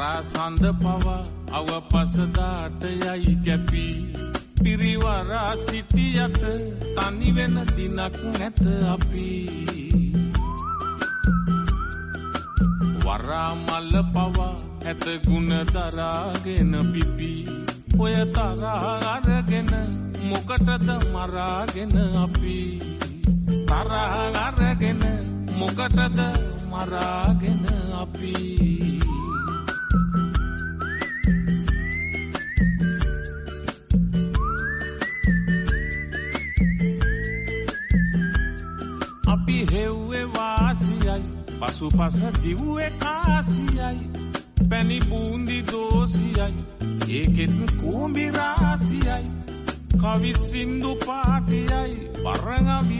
වරාසඳ පවා අවපසදාට යයි කැපි පිරිවරා සිටියට තනි වෙන දිනක් නැත අපි වරා මල්ල පවා ඇත ගුණ දරාගෙන පිපි ඔය තරහ අරගෙන මොකටද මරාගෙන අපි තරහ අරගෙන මොකටද මරාගෙන අපි අපි හෙව්වේ වාසියයි පසුපස දිව්වේ කාසියයි පැණි බූන්දි දෝසියයි ඒකෙත් කුඹි රාසියයි කවි සින්දු පාටියයි වරංගවි